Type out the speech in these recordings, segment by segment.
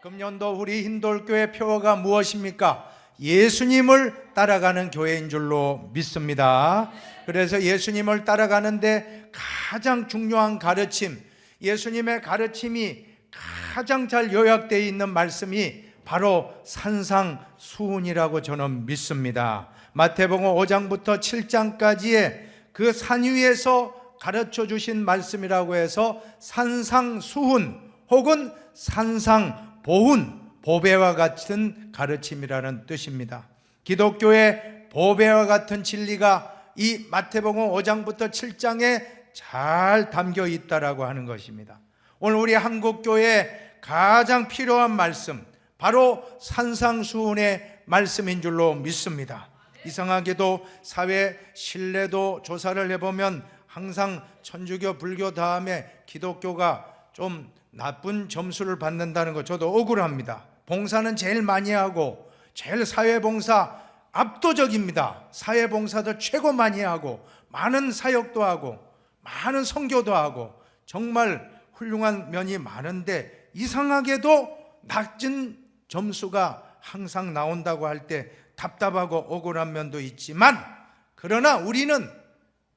금년도 우리 흰돌교회 표어가 무엇입니까? 예수님을 따라가는 교회인 줄로 믿습니다. 그래서 예수님을 따라가는데 가장 중요한 가르침, 예수님의 가르침이 가장 잘 요약되어 있는 말씀이 바로 산상수훈이라고 저는 믿습니다. 마태복음 5장부터 7장까지의 그 산 위에서 가르쳐 주신 말씀이라고 해서 산상수훈 혹은 산상보훈, 보배와 같은 가르침이라는 뜻입니다. 기독교의 보배와 같은 진리가 이 마태복음 5장부터 7장에 잘 담겨 있다라고 하는 것입니다. 오늘 우리 한국교회에 가장 필요한 말씀, 바로 산상수훈의 말씀인 줄로 믿습니다. 이상하게도 사회 신뢰도 조사를 해보면 항상 천주교, 불교 다음에 기독교가 좀 나쁜 점수를 받는다는 거 저도 억울합니다. 봉사는 제일 많이 하고 제일 사회봉사 압도적입니다. 사회봉사도 최고 많이 하고 많은 사역도 하고 많은 선교도 하고 정말 훌륭한 면이 많은데 이상하게도 낮은 점수가 항상 나온다고 할 때 답답하고 억울한 면도 있지만, 그러나 우리는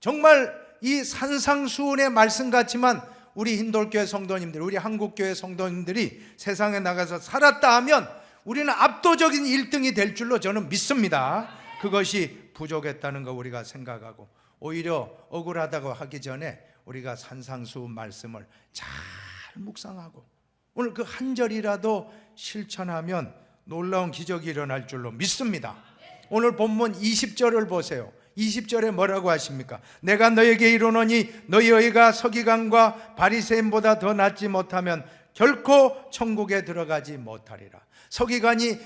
정말 이 산상수훈의 말씀 같지만 우리 흰돌교회 성도님들, 우리 한국교회 성도님들이 세상에 나가서 살았다 하면 우리는 압도적인 1등이 될 줄로 저는 믿습니다. 그것이 부족했다는 거 우리가 생각하고, 오히려 억울하다고 하기 전에 우리가 산상수훈 말씀을 잘 묵상하고 오늘 그 한 절이라도 실천하면 놀라운 기적이 일어날 줄로 믿습니다. 오늘 본문 20절을 보세요. 20절에 뭐라고 하십니까? 내가 너에게 이르노니 너희가 서기관과 바리새인보다 더 낫지 못하면 결코 천국에 들어가지 못하리라. 서기관이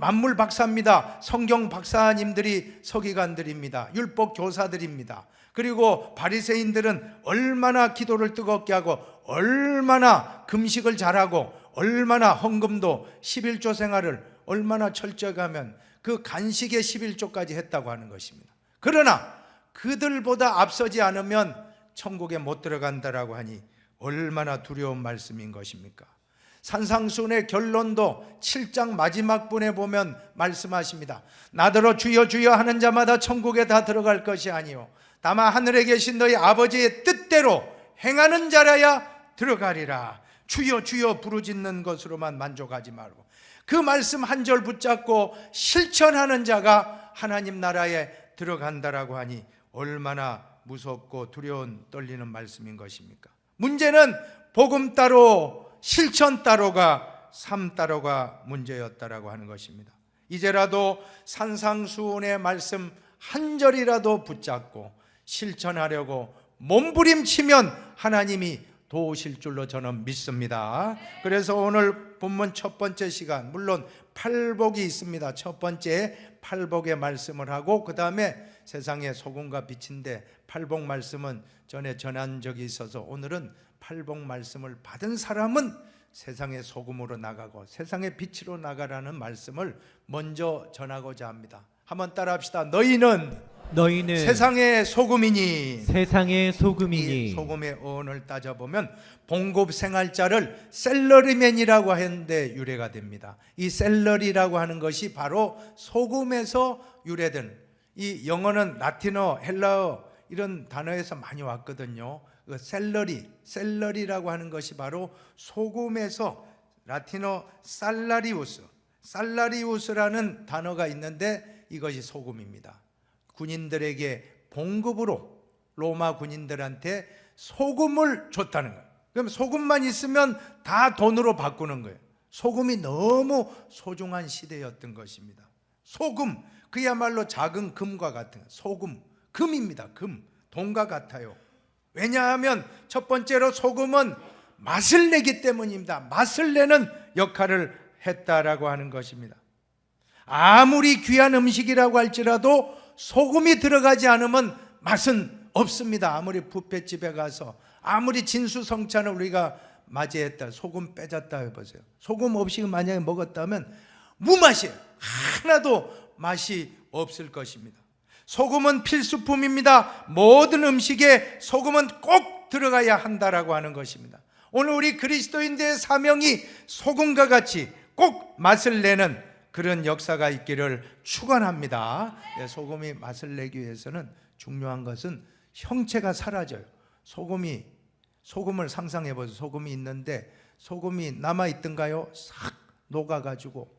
만물 박사입니다. 성경 박사님들이 서기관들입니다. 율법 교사들입니다. 그리고 바리새인들은 얼마나 기도를 뜨겁게 하고 얼마나 금식을 잘하고 얼마나 헌금도 11조 생활을 얼마나 철저하게 하면 그 간식의 11조까지 했다고 하는 것입니다. 그러나 그들보다 앞서지 않으면 천국에 못 들어간다라고 하니 얼마나 두려운 말씀인 것입니까? 산상수훈의 결론도 7장 마지막 분에 보면 말씀하십니다. 나더러 주여 주여 하는 자마다 천국에 다 들어갈 것이 아니요 다만 하늘에 계신 너희 아버지의 뜻대로 행하는 자라야 들어가리라. 주여 주여 부르짖는 것으로만 만족하지 말고 그 말씀 한 절 붙잡고 실천하는 자가 하나님 나라에 들어간다라고 하니 얼마나 무섭고 두려운 떨리는 말씀인 것입니까? 문제는 복음 따로 실천 따로가 삶 따로가 문제였다라고 하는 것입니다. 이제라도 산상수훈의 말씀 한 절이라도 붙잡고 실천하려고 몸부림치면 하나님이 도우실 줄로 저는 믿습니다. 그래서 오늘 본문 첫 번째 시간, 물론 팔복이 있습니다. 첫 번째 팔복의 말씀을 하고 그 다음에 세상의 소금과 빛인데, 팔복 말씀은 전에 전한 적이 있어서 오늘은 팔복 말씀을 받은 사람은 세상의 소금으로 나가고 세상의 빛으로 나가라는 말씀을 먼저 전하고자 합니다. 한번 따라 합시다. 너희는 세상의 소금이니. 세상의 소금이니. 이 소금의 어원을 따져보면 봉급생활자를 셀러리맨이라고 하는데 유래가 됩니다. 이 셀러리라고 하는 것이 바로 소금에서 유래된, 이 영어는 라틴어, 헬라어 이런 단어에서 많이 왔거든요. 그 셀러리라고 하는 것이 바로 소금에서, 라틴어 살라리우스라는 단어가 있는데 이것이 소금입니다. 군인들에게 봉급으로 로마 군인들한테 소금을 줬다는 거예요. 그럼 소금만 있으면 다 돈으로 바꾸는 거예요. 소금이 너무 소중한 시대였던 것입니다. 소금, 그야말로 작은 금과 같은 소금, 금입니다. 금, 돈과 같아요. 왜냐하면 첫 번째로 소금은 맛을 내기 때문입니다. 맛을 내는 역할을 했다라고 하는 것입니다. 아무리 귀한 음식이라고 할지라도 소금이 들어가지 않으면 맛은 없습니다. 아무리 뷔페집에 가서 아무리 진수성찬을 우리가 맞이했다, 소금 빼졌다 해보세요. 소금 없이 만약에 먹었다면 무맛이에요. 하나도 맛이 없을 것입니다. 소금은 필수품입니다. 모든 음식에 소금은 꼭 들어가야 한다라고 하는 것입니다. 오늘 우리 그리스도인들의 사명이 소금과 같이 꼭 맛을 내는 그런 역사가 있기를 축원합니다. 소금이 맛을 내기 위해서는 중요한 것은 형체가 사라져요. 소금을 상상해 보세요. 소금이 있는데 소금이 남아있던가요? 싹 녹아가지고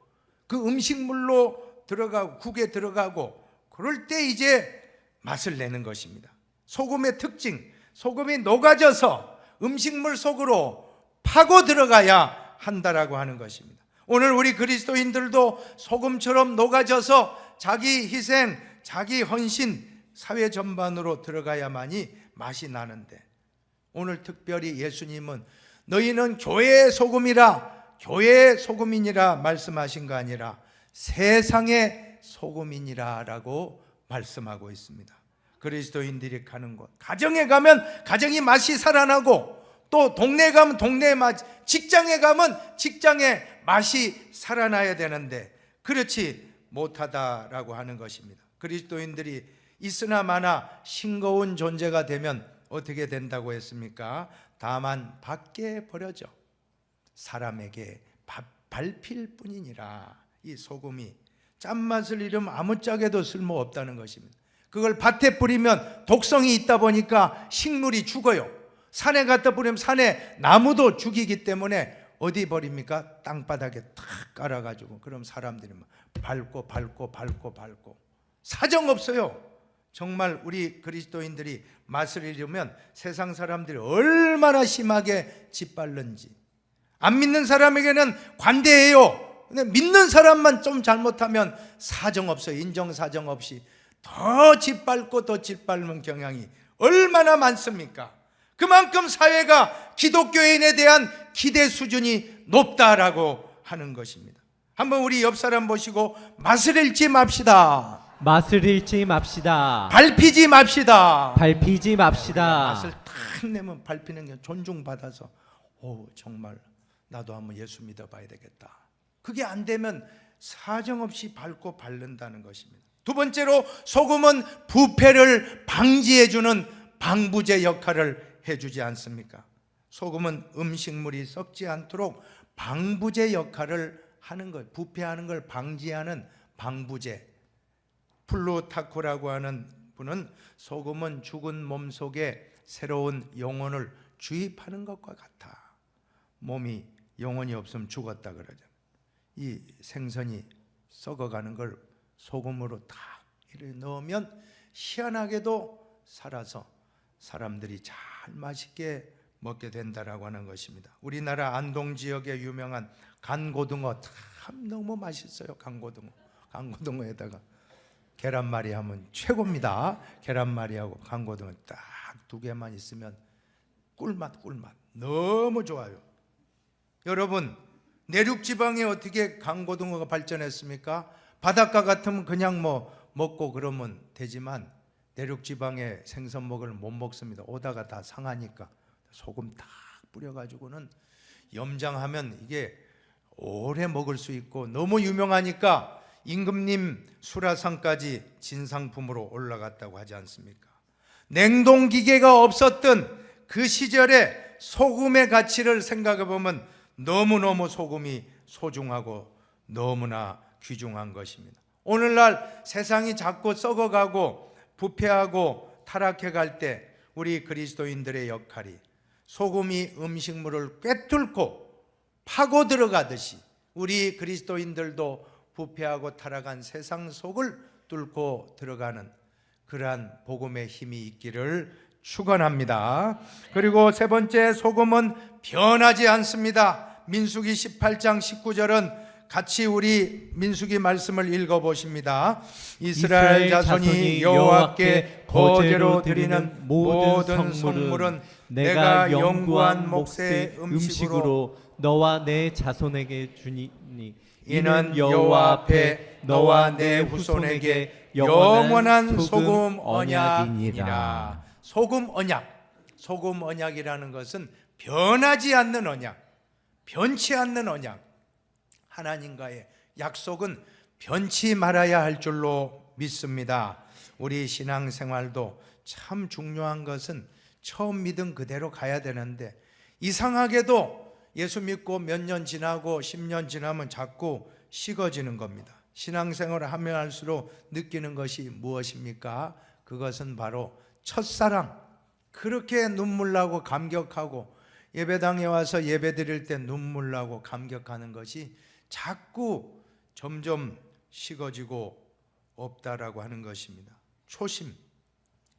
그 음식물로 들어가고 국에 들어가고 그럴 때 이제 맛을 내는 것입니다. 소금의 특징, 소금이 녹아져서 음식물 속으로 파고 들어가야 한다라고 하는 것입니다. 오늘 우리 그리스도인들도 소금처럼 녹아져서 자기 희생, 자기 헌신, 사회 전반으로 들어가야만이 맛이 나는데, 오늘 특별히 예수님은 너희는 교회의 소금이라, 교회의 소금이니라 말씀하신 거 아니라 세상의 소금이니라 라고 말씀하고 있습니다. 그리스도인들이 가는 곳, 가정에 가면 가정이 맛이 살아나고, 또 동네에 가면 동네의 맛, 직장에 가면 직장의 맛이 살아나야 되는데 그렇지 못하다라고 하는 것입니다. 그리스도인들이 있으나 마나 싱거운 존재가 되면 어떻게 된다고 했습니까? 다만 밖에 버려져 사람에게 밟힐 뿐이니라. 이 소금이 짠맛을 잃으면 아무짝에도 쓸모없다는 것입니다. 그걸 밭에 뿌리면 독성이 있다 보니까 식물이 죽어요. 산에 갖다 뿌리면 산에 나무도 죽이기 때문에 어디 버립니까? 땅바닥에 탁 깔아가지고, 그럼 사람들이 밟고 사정없어요. 정말 우리 그리스도인들이 맛을 잃으면 세상 사람들이 얼마나 심하게 짓밟는지. 안 믿는 사람에게는 관대해요. 근데 믿는 사람만 좀 잘못하면 사정없어요. 인정사정 없이 더 짓밟고 더 짓밟는 경향이 얼마나 많습니까? 그만큼 사회가 기독교인에 대한 기대 수준이 높다라고 하는 것입니다. 한번 우리 옆 사람 보시고 맛을 잃지 맙시다. 맛을 잃지 맙시다. 밟히지 맙시다. 밟히지 맙시다. 맛을 탁 내면 밟히는 게 존중받아서, 정말 나도 한번 예수 믿어봐야 되겠다. 그게 안 되면 사정없이 밟고 밟는다는 것입니다. 두 번째로 소금은 부패를 방지해주는 방부제 역할을 해주지 않습니까? 소금은 음식물이 썩지 않도록 방부제 역할을 하는 것, 부패하는 걸 방지하는 방부제. 플루타코라고 하는 분은 소금은 죽은 몸 속에 새로운 영혼을 주입하는 것과 같아. 몸이 영혼이 없으면 죽었다 그러죠. 이 생선이 썩어가는 걸 소금으로 탁 넣으면 희한하게도 살아서 사람들이 잘 맛있게 먹게 된다라고 하는 것입니다. 우리나라 안동 지역에 유명한 간고등어 참 너무 맛있어요. 간고등어에다가 계란말이 하면 최고입니다. 계란말이하고 간고등어 딱 두 개만 있으면 꿀맛 너무 좋아요. 여러분, 내륙지방에 어떻게 간고등어가 발전했습니까? 바닷가 같으면 그냥 먹고 그러면 되지만 내륙지방에 생선 먹으면 못 먹습니다. 오다가 다 상하니까 소금 딱 뿌려가지고는 염장하면 이게 오래 먹을 수 있고, 너무 유명하니까 임금님 수라상까지 진상품으로 올라갔다고 하지 않습니까? 냉동기계가 없었던 그 시절에 소금의 가치를 생각해 보면 너무너무 소금이 소중하고 너무나 귀중한 것입니다. 오늘날 세상이 자꾸 썩어가고 부패하고 타락해 갈 때 우리 그리스도인들의 역할이 소금이 음식물을 꿰뚫고 파고 들어가듯이 우리 그리스도인들도 부패하고 타락한 세상 속을 뚫고 들어가는 그러한 복음의 힘이 있기를 축원합니다. 그리고 세 번째, 소금은 변하지 않습니다. 민수기 18장 19절은 같이 우리 민수기 말씀을 읽어보십니다. 이스라엘 자손이 여호와께 거제로 드리는 모든 성물은 내가 영구한 몫의 음식으로 너와 내 자손에게 주니 이는 여호와 앞에 너와 내 후손에게 영원한 소금 언약이니라. 소금 언약이라는 것은 변하지 않는 언약, 변치 않는 언약. 하나님과의 약속은 변치 말아야 할 줄로 믿습니다. 우리 신앙생활도 참 중요한 것은 처음 믿은 그대로 가야 되는데 이상하게도 예수 믿고 몇 년 지나고 10년 지나면 자꾸 식어지는 겁니다. 신앙생활을 하면 할수록 느끼는 것이 무엇입니까? 그것은 바로 첫사랑. 그렇게 눈물 나고 감격하고 예배당에 와서 예배 드릴 때 눈물 나고 감격하는 것이 자꾸 점점 식어지고 없다라고 하는 것입니다.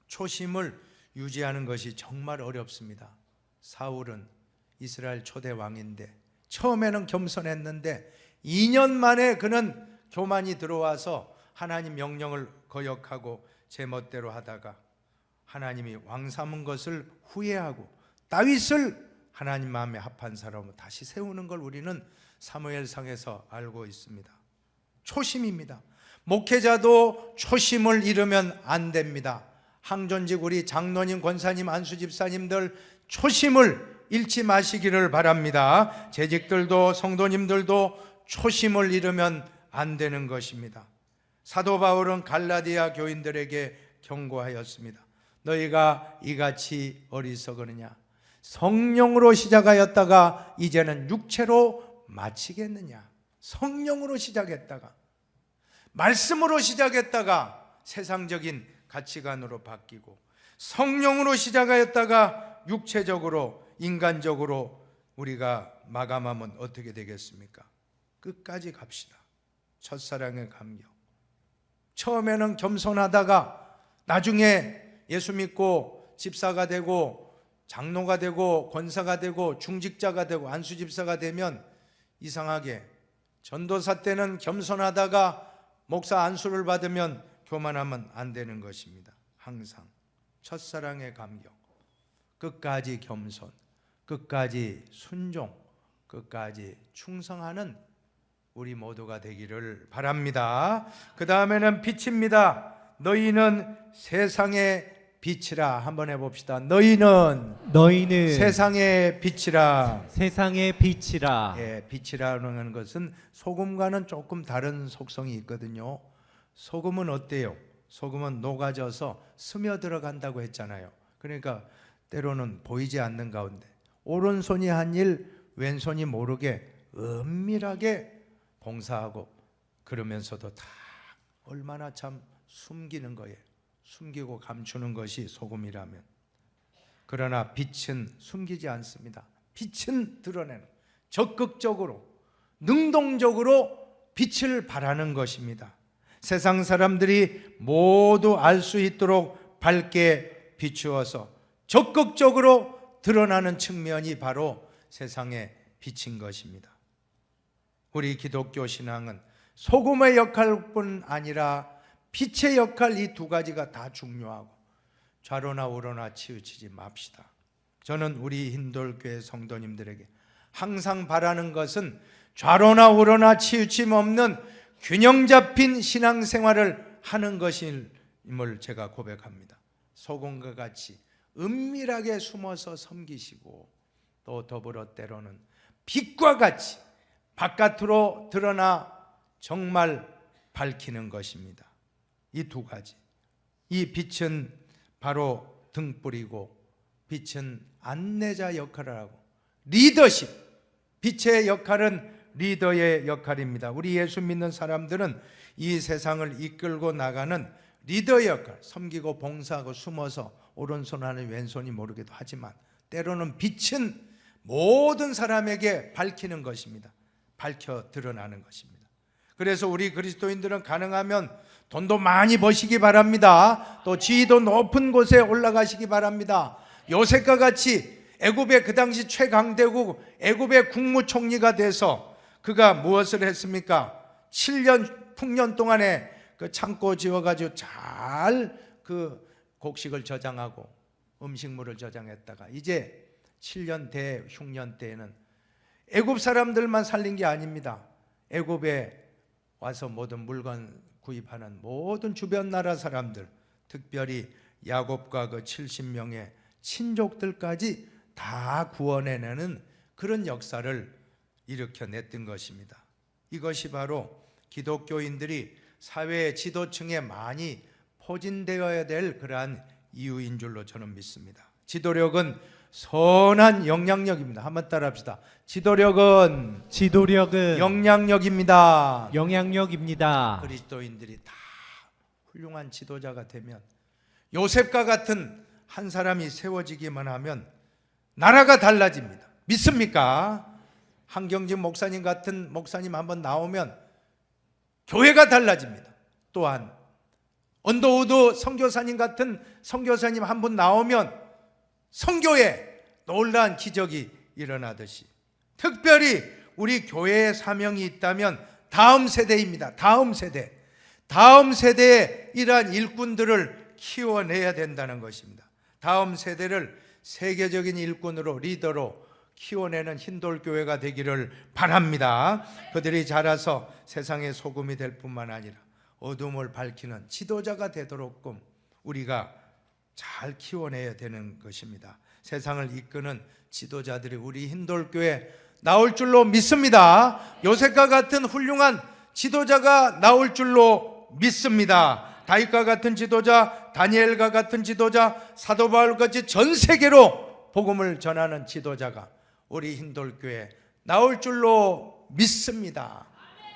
초심을 유지하는 것이 정말 어렵습니다. 사울은 이스라엘 초대 왕인데 처음에는 겸손했는데 2년 만에 그는 교만이 들어와서 하나님 명령을 거역하고 제멋대로 하다가 하나님이 왕 삼은 것을 후회하고 다윗을 하나님 마음에 합한 사람으로 다시 세우는 걸 우리는 사무엘상에서 알고 있습니다. 초심입니다. 목회자도 초심을 잃으면 안 됩니다. 항존직 우리 장로님, 권사님, 안수 집사님들 초심을 잃지 마시기를 바랍니다. 재직들도 성도님들도 초심을 잃으면 안 되는 것입니다. 사도 바울은 갈라디아 교인들에게 경고하였습니다. 너희가 이같이 어리석으느냐? 성령으로 시작하였다가 이제는 육체로 마치겠느냐? 성령으로 시작했다가 말씀으로 시작했다가 세상적인 가치관으로 바뀌고 성령으로 시작하였다가 육체적으로 인간적으로 우리가 마감하면 어떻게 되겠습니까? 끝까지 갑시다. 첫사랑의 감격. 처음에는 겸손하다가 나중에 예수 믿고 집사가 되고 장로가 되고 권사가 되고 중직자가 되고 안수집사가 되면 이상하게 전도사 때는 겸손하다가 목사 안수를 받으면 교만하면 안 되는 것입니다. 항상 첫사랑의 감격, 끝까지 겸손, 끝까지 순종, 끝까지 충성하는 우리 모두가 되기를 바랍니다. 그 다음에는 빛입니다. 너희는 세상의 빛이라. 한번 해봅시다. 너희는 세상의 빛이라. 세상의 빛이라. 예, 빛이라는 것은 소금과는 조금 다른 속성이 있거든요. 소금은 어때요? 소금은 녹아져서 스며들어간다고 했잖아요. 그러니까 때로는 보이지 않는 가운데 오른손이 한 일 왼손이 모르게 은밀하게 봉사하고 그러면서도 다 얼마나 참 숨기는 거예요. 숨기고 감추는 것이 소금이라면. 그러나 빛은 숨기지 않습니다. 빛은 드러내는, 적극적으로 능동적으로 빛을 발하는 것입니다. 세상 사람들이 모두 알 수 있도록 밝게 비추어서 적극적으로 드러나는 측면이 바로 세상의 빛인 것입니다. 우리 기독교 신앙은 소금의 역할뿐 아니라 빛의 역할, 이 두 가지가 다 중요하고 좌로나 우로나 치우치지 맙시다. 저는 우리 힌돌교회 성도님들에게 항상 바라는 것은 좌로나 우로나 치우침 없는 균형 잡힌 신앙생활을 하는 것임을 제가 고백합니다. 소금과 같이 은밀하게 숨어서 섬기시고 또 더불어 때로는 빛과 같이 바깥으로 드러나 정말 밝히는 것입니다. 이 두 가지. 이 빛은 바로 등불이고 빛은 안내자 역할을 하고 리더십. 빛의 역할은 리더의 역할입니다. 우리 예수 믿는 사람들은 이 세상을 이끌고 나가는 리더의 역할, 섬기고 봉사하고 숨어서 오른손 하는 왼손이 모르게도 하지만 때로는 빛은 모든 사람에게 밝히는 것입니다. 밝혀 드러나는 것입니다. 그래서 우리 그리스도인들은 가능하면 돈도 많이 버시기 바랍니다. 또 지위도 높은 곳에 올라가시기 바랍니다. 요셉과 같이 애굽의 그 당시 최강대국 애굽의 국무총리가 돼서 그가 무엇을 했습니까? 7년 풍년 동안에 그 창고 지어가지고 잘 그 곡식을 저장하고 음식물을 저장했다가 이제 7년 대 흉년 때에는 애굽 사람들만 살린 게 아닙니다. 애굽에 와서 모든 물건 구입하는 모든 주변 나라 사람들, 특별히 야곱과 그 70명의 친족들까지 다 구원해내는 그런 역사를 일으켜냈던 것입니다. 이것이 바로 기독교인들이 사회 지도층에 많이 포진되어야 될 그러한 이유인 줄로 저는 믿습니다. 지도력은 선한 영향력입니다. 한번 따라합시다. 지도력은 영향력입니다. 영향력입니다. 그리스도인들이 다 훌륭한 지도자가 되면, 요셉과 같은 한 사람이 세워지기만 하면 나라가 달라집니다. 믿습니까? 한경진 목사님 같은 목사님 한번 나오면 교회가 달라집니다. 또한 언더우드 선교사님 같은 선교사님 한 분 나오면 선교에 놀라운 기적이 일어나듯이, 특별히 우리 교회의 사명이 있다면 다음 세대입니다. 다음 세대에 이러한 일꾼들을 키워내야 된다는 것입니다. 다음 세대를 세계적인 일꾼으로, 리더로 키워내는 흰돌교회가 되기를 바랍니다. 그들이 자라서 세상의 소금이 될 뿐만 아니라 어둠을 밝히는 지도자가 되도록끔 우리가 잘 키워내야 되는 것입니다. 세상을 이끄는 지도자들이 우리 흰돌교회 나올 줄로 믿습니다. 요셉과 같은 훌륭한 지도자가 나올 줄로 믿습니다. 다윗과 같은 지도자, 다니엘과 같은 지도자, 사도 바울같이 전 세계로 복음을 전하는 지도자가 우리 흰돌교회 나올 줄로 믿습니다.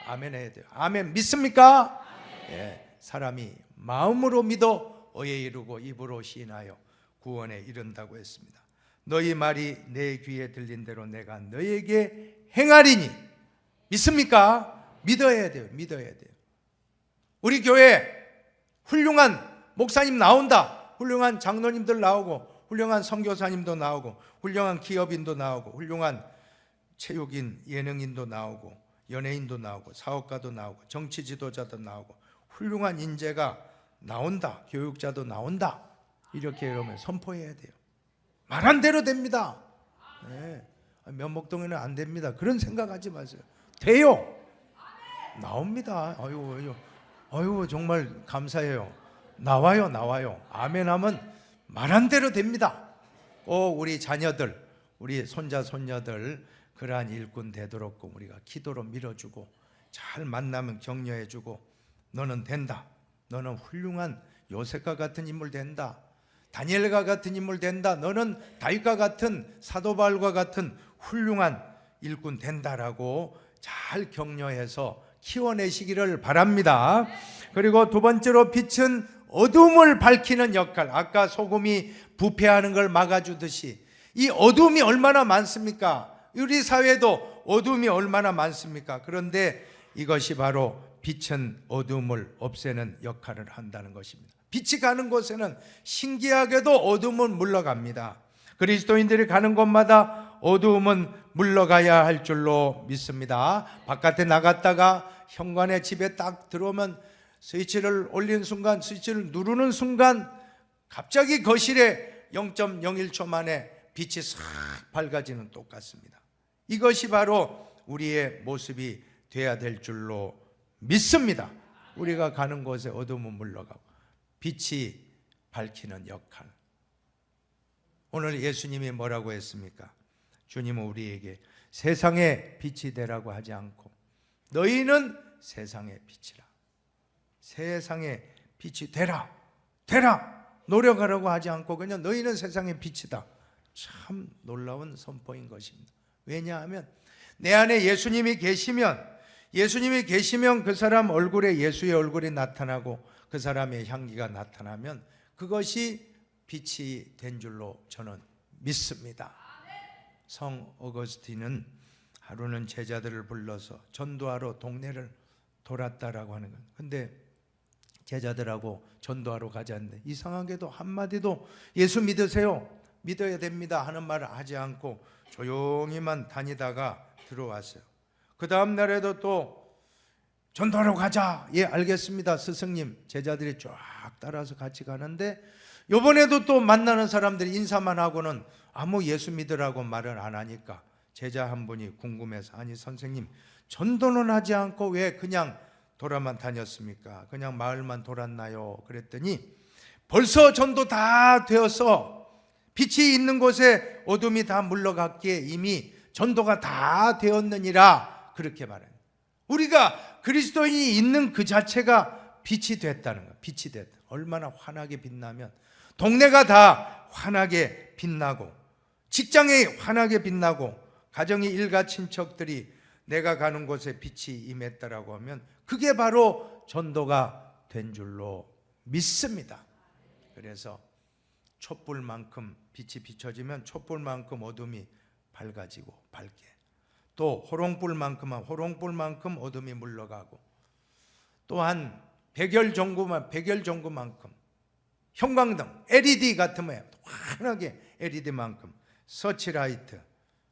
아멘 해야 돼요. 아멘 믿습니까? 예, 사람이 마음으로 믿어 의에 이르고 입으로 시인하여 구원에 이른다고 했습니다. 너희 말이 내 귀에 들린 대로 내가 너희에게 행하리니. 믿습니까? 믿어야 돼요. 믿어야 돼요. 우리 교회 훌륭한 목사님 나온다. 훌륭한 장로님들 나오고, 훌륭한 선교사님도 나오고, 훌륭한 기업인도 나오고, 훌륭한 체육인, 예능인도 나오고, 연예인도 나오고, 사업가도 나오고, 정치 지도자도 나오고, 훌륭한 인재가 나온다. 교육자도 나온다. 이렇게 그러면 선포해야 돼요. 말한 대로 됩니다. 네. 면목동에는 안 됩니다. 그런 생각하지 마세요. 돼요. 나옵니다. 아유 정말 감사해요. 나와요. 아멘 하면 말한 대로 됩니다. 꼭 우리 자녀들, 우리 손자 손녀들 그러한 일꾼 되도록 우리가 기도로 밀어주고, 잘 만나면 격려해주고, 너는 된다. 너는 훌륭한 요셉과 같은 인물 된다. 다니엘과 같은 인물 된다. 너는 다윗과 같은, 사도 바울과 같은 훌륭한 일꾼 된다라고 잘 격려해서 키워내시기를 바랍니다. 그리고 두 번째로, 빛은 어둠을 밝히는 역할. 아까 소금이 부패하는 걸 막아주듯이 이 어둠이 얼마나 많습니까? 우리 사회도 어둠이 얼마나 많습니까? 그런데 이것이 바로 빛은 어둠을 없애는 역할을 한다는 것입니다. 빛이 가는 곳에는 신기하게도 어둠은 물러갑니다. 그리스도인들이 가는 곳마다 어두움은 물러가야 할 줄로 믿습니다. 바깥에 나갔다가 현관의 집에 딱 들어오면 스위치를 올린 순간, 스위치를 누르는 순간 갑자기 거실에 0.01초 만에 빛이 싹 밝아지는 똑같습니다. 이것이 바로 우리의 모습이 돼야 될 줄로 믿습니다. 우리가 가는 곳에 어둠은 물러가고 빛이 밝히는 역할. 오늘 예수님이 뭐라고 했습니까? 주님은 우리에게 세상의 빛이 되라고 하지 않고 너희는 세상의 빛이라. 세상의 빛이 되라 노력하라고 하지 않고 그냥 너희는 세상의 빛이다. 참 놀라운 선포인 것입니다. 왜냐하면 내 안에 예수님이 계시면 그 사람 얼굴에 예수의 얼굴이 나타나고 그 사람의 향기가 나타나면 그것이 빛이 된 줄로 저는 믿습니다. 성 어거스틴은 하루는 제자들을 불러서 전도하러 동네를 돌았다라고 하는 거예요. 근데 제자들하고 전도하러 가자는데 이상하게도 한마디도 예수 믿으세요, 믿어야 됩니다 하는 말을 하지 않고 조용히만 다니다가 들어왔어요. 그 다음 날에도 또 전도하러 가자. 예, 알겠습니다 스승님. 제자들이 쫙 따라서 같이 가는데 이번에도 또 만나는 사람들이 인사만 하고는 아무 예수 믿으라고 말을 안 하니까 제자 한 분이 궁금해서, 아니 선생님 전도는 하지 않고 왜 그냥 돌아만 다녔습니까? 그냥 마을만 돌았나요? 그랬더니 벌써 전도 다 되어서 빛이 있는 곳에 어둠이 다 물러갔기에 이미 전도가 다 되었느니라 그렇게 말해요. 우리가 그리스도인이 있는 그 자체가 빛이 됐다는 거예요. 빛이 됐다. 얼마나 환하게 빛나면 동네가 다 환하게 빛나고 직장이 환하게 빛나고 가정의 일가 친척들이 내가 가는 곳에 빛이 임했다라고 하면 그게 바로 전도가 된 줄로 믿습니다. 그래서 촛불만큼 빛이 비춰지면 촛불만큼 어둠이 밝아지고 밝게, 또 호롱불만큼 어둠이 물러가고, 또한 백열전구만큼 형광등 LED 같으면 환하게 LED만큼 서치라이트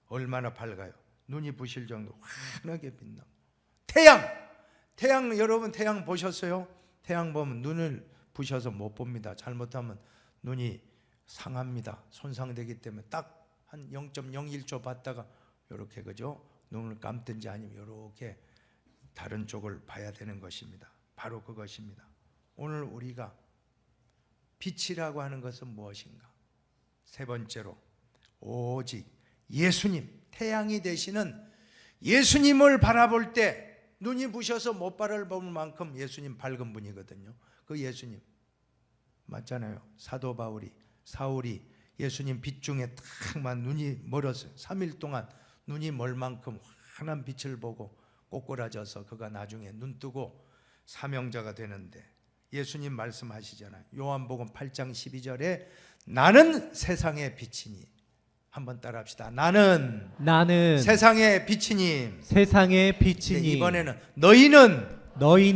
얼마나 밝아요. 눈이 부실 정도 환하게 빛나고, 태양 여러분 태양 보셨어요? 태양 보면 눈을 부셔서 못 봅니다. 잘못하면 눈이 상합니다. 손상되기 때문에 딱 한 0.01초 봤다가 이렇게, 그죠? 눈을 감든지 아니면 이렇게 다른 쪽을 봐야 되는 것입니다. 바로 그것입니다. 오늘 우리가 빛이라고 하는 것은 무엇인가? 세 번째로 오직 예수님, 태양이 되시는 예수님을 바라볼 때 눈이 부셔서 못 바라볼 만큼 예수님 밝은 분이거든요. 그 예수님 맞잖아요. 사도 사울이 예수님 빛 중에 딱만 눈이 멀었어요. 3일 동안 눈이 멀 만큼 환한 빛을 보고 꼬꾸라져서 그가 나중에 눈 뜨고 사명자가 되는데, 예수님 말씀하시잖아요. 요한복음 8장 12절에 나는 세상의 빛이니, 한번 따라합시다. 나는 세상의 빛이니. 세상의 빛이니. 이번에는 너희는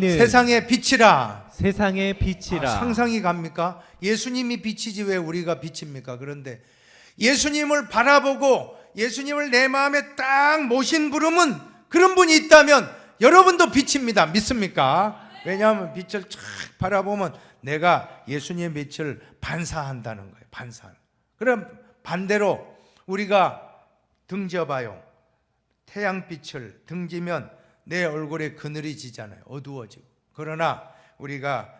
세상의 빛이라. 세상의 빛이라. 상상이 갑니까? 예수님이 빛이지 왜 우리가 빛입니까? 그런데 예수님을 바라보고 예수님을 내 마음에 딱 모신 부름은, 그런 분이 있다면 여러분도 빛입니다. 믿습니까? 왜냐하면 빛을 쫙 바라보면 내가 예수님의 빛을 반사한다는 거예요. 그럼 반대로 우리가 등져봐요. 태양빛을 등지면 내 얼굴에 그늘이 지잖아요. 어두워지고. 그러나 우리가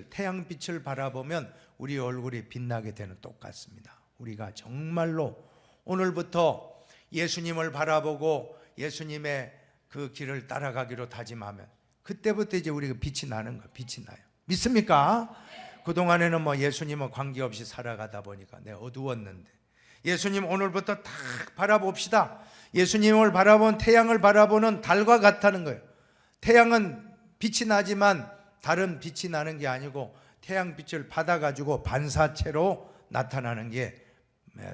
태양빛을 바라보면 우리 얼굴이 빛나게 되는, 똑같습니다. 우리가 정말로 오늘부터 예수님을 바라보고 예수님의 그 길을 따라가기로 다짐하면 그때부터 이제 우리가 빛이 나는 거예요. 빛이 나요. 믿습니까? 그동안에는 예수님은 관계없이 살아가다 보니까 내가 어두웠는데, 예수님 오늘부터 딱 바라봅시다. 예수님을 바라본 태양을 바라보는 달과 같다는 거예요. 태양은 빛이 나지만 다른 빛이 나는 게 아니고 태양빛을 받아가지고 반사체로 나타나는 게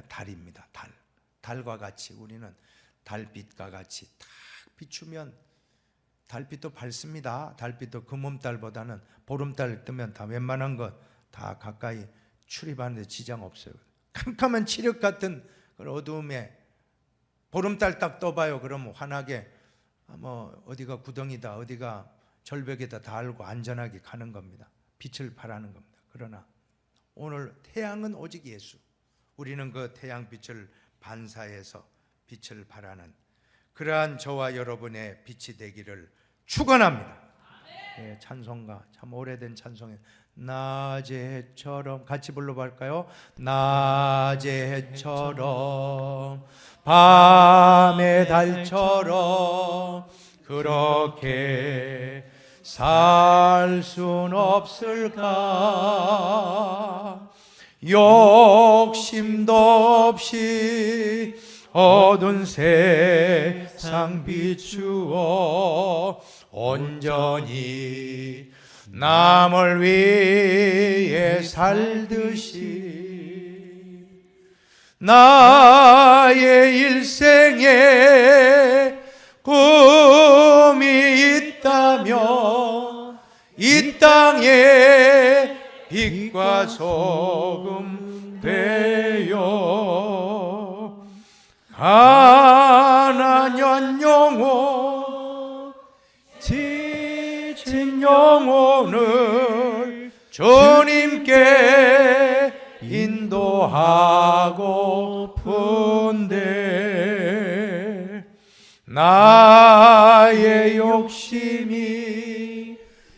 달입니다. 달과 같이 우리는 달빛과 같이 딱 비추면, 달빛도 밝습니다. 달빛도 금음달보다는 보름달 뜨면 다 웬만한 것 다 가까이 출입하는데 지장 없어요. 캄캄한 칠흑 같은 그런 어두움에 보름달 딱 떠봐요. 그러면 환하게 어디가 구덩이다, 어디가 절벽이다 다 알고 안전하게 가는 겁니다. 빛을 발하는 겁니다. 그러나 오늘 태양은 오직 예수. 우리는 그 태양빛을 반사해서 빛을 발하는 그러한 저와 여러분의 빛이 되기를 축원합니다. 예, 찬송가 참 오래된 찬송에 낮의 해처럼 같이 불러볼까요? 낮의 해처럼 밤의 달처럼 그렇게 살 순 없을까? 욕심도 없이 어두운 세상 비추어 온전히 남을 위해 살듯이 나의 일생에 꿈이 있다면 이 땅에 빛과 소금 되어 가난한 영혼 지친 영혼을 주님께 인도하고픈데 나의 욕심이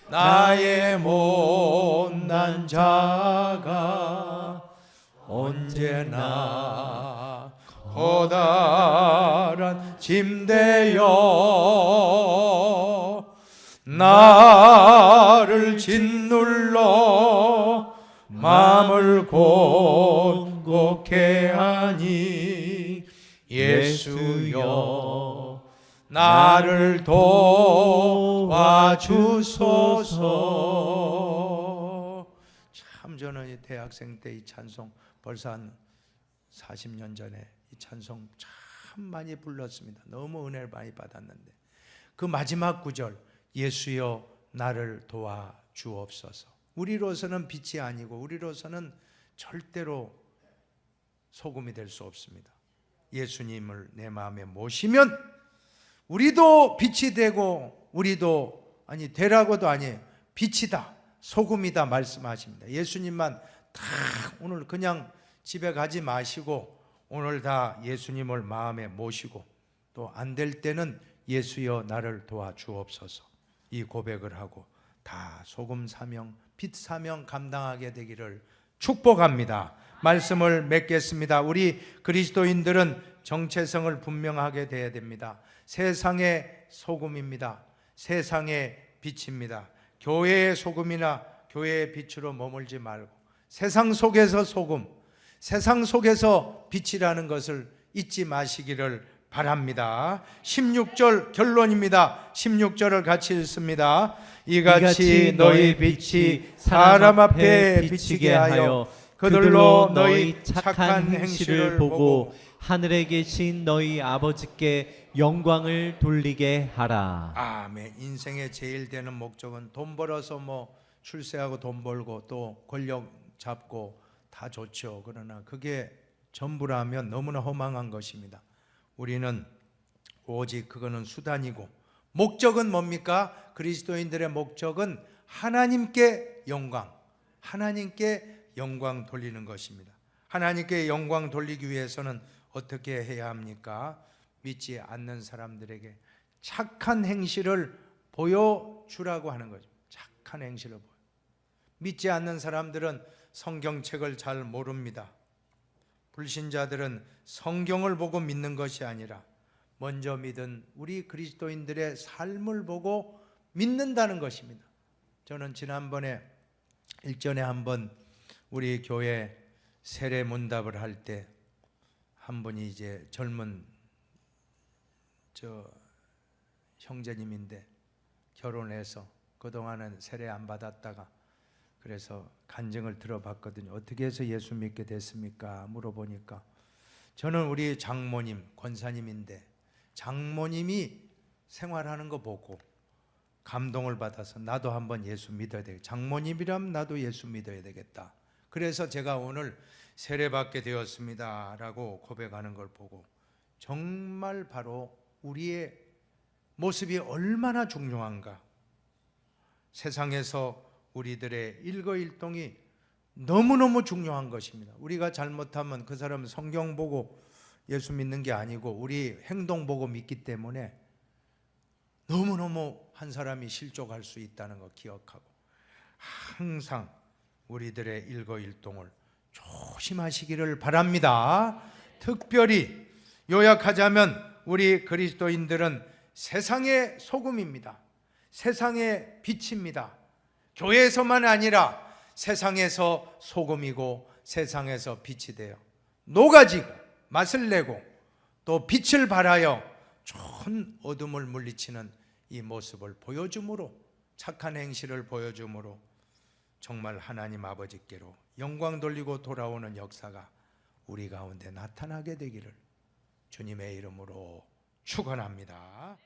나의 못난 자가 언제나 커다란 짐되어 나를 짓눌러 마음을 행복해 하니 예수여 나를 도와주소서. 참 저는 이 대학생 때 이 찬송 벌써 한 40년 전에 이 찬송 참 많이 불렀습니다. 너무 은혜를 많이 받았는데 그 마지막 구절 예수여 나를 도와주옵소서. 우리로서는 빛이 아니고 우리로서는 절대로 소금이 될 수 없습니다. 예수님을 내 마음에 모시면 우리도 빛이 되고 우리도 되라고도 아니에요. 빛이다 소금이다 말씀하십니다. 예수님만 다 오늘 그냥 집에 가지 마시고 오늘 다 예수님을 마음에 모시고 또 안 될 때는 예수여 나를 도와주옵소서 이 고백을 하고 다 소금 사명 빛 사명 감당하게 되기를 축복합니다. 말씀을 맺겠습니다. 우리 그리스도인들은 정체성을 분명하게 돼야 됩니다. 세상의 소금입니다. 세상의 빛입니다. 교회의 소금이나 교회의 빛으로 머물지 말고 세상 속에서 소금, 세상 속에서 빛이라는 것을 잊지 마시기를 바랍니다. 16절 결론입니다. 16절을 같이 읽습니다. 이같이 너희 빛이 사람 앞에 비치게 하여 그들로 너희 착한 행실을 보고 하늘에 계신 너희 아버지께 영광을 돌리게 하라. 아멘. 인생의 제일 되는 목적은 돈 벌어서 출세하고 돈 벌고 또 권력 잡고 다 좋죠. 그러나 그게 전부라면 너무나 허망한 것입니다. 우리는 오직 그거는 수단이고 목적은 뭡니까? 그리스도인들의 목적은 하나님께 영광, 하나님께 영광 돌리는 것입니다. 하나님께 영광 돌리기 위해서는 어떻게 해야 합니까? 믿지 않는 사람들에게 착한 행실을 보여주라고 하는 거죠. 착한 행실을 보여. 믿지 않는 사람들은 성경책을 잘 모릅니다. 불신자들은 성경을 보고 믿는 것이 아니라 먼저 믿은 우리 그리스도인들의 삶을 보고 믿는다는 것입니다. 저는 지난번에 일전에 한번 우리 교회 세례 문답을 할 때 한 분이 이제 젊은 형제님인데 결혼해서 그동안은 세례 안 받았다가 그래서 간증을 들어봤거든요. 어떻게 해서 예수 믿게 됐습니까? 물어보니까 저는 우리 장모님, 권사님인데 장모님이 생활하는 거 보고 감동을 받아서 나도 한번 예수 믿어야 되겠다. 장모님이라면 나도 예수 믿어야 되겠다. 그래서 제가 오늘 세례받게 되었습니다 라고 고백하는 걸 보고 정말 바로 우리의 모습이 얼마나 중요한가. 세상에서 우리들의 일거일동이 너무너무 중요한 것입니다. 우리가 잘못하면 그 사람은 성경 보고 예수 믿는 게 아니고 우리 행동 보고 믿기 때문에 너무너무 한 사람이 실족할 수 있다는 거 기억하고 항상 우리들의 일거일동을 조심하시기를 바랍니다. 특별히 요약하자면 우리 그리스도인들은 세상의 소금입니다. 세상의 빛입니다. 교회에서만 아니라 세상에서 소금이고 세상에서 빛이 되어 녹아지고 맛을 내고 또 빛을 발하여 전 어둠을 물리치는 이 모습을 보여줌으로 착한 행실을 보여줌으로 정말 하나님 아버지께로 영광 돌리고 돌아오는 역사가 우리 가운데 나타나게 되기를 주님의 이름으로 축원합니다.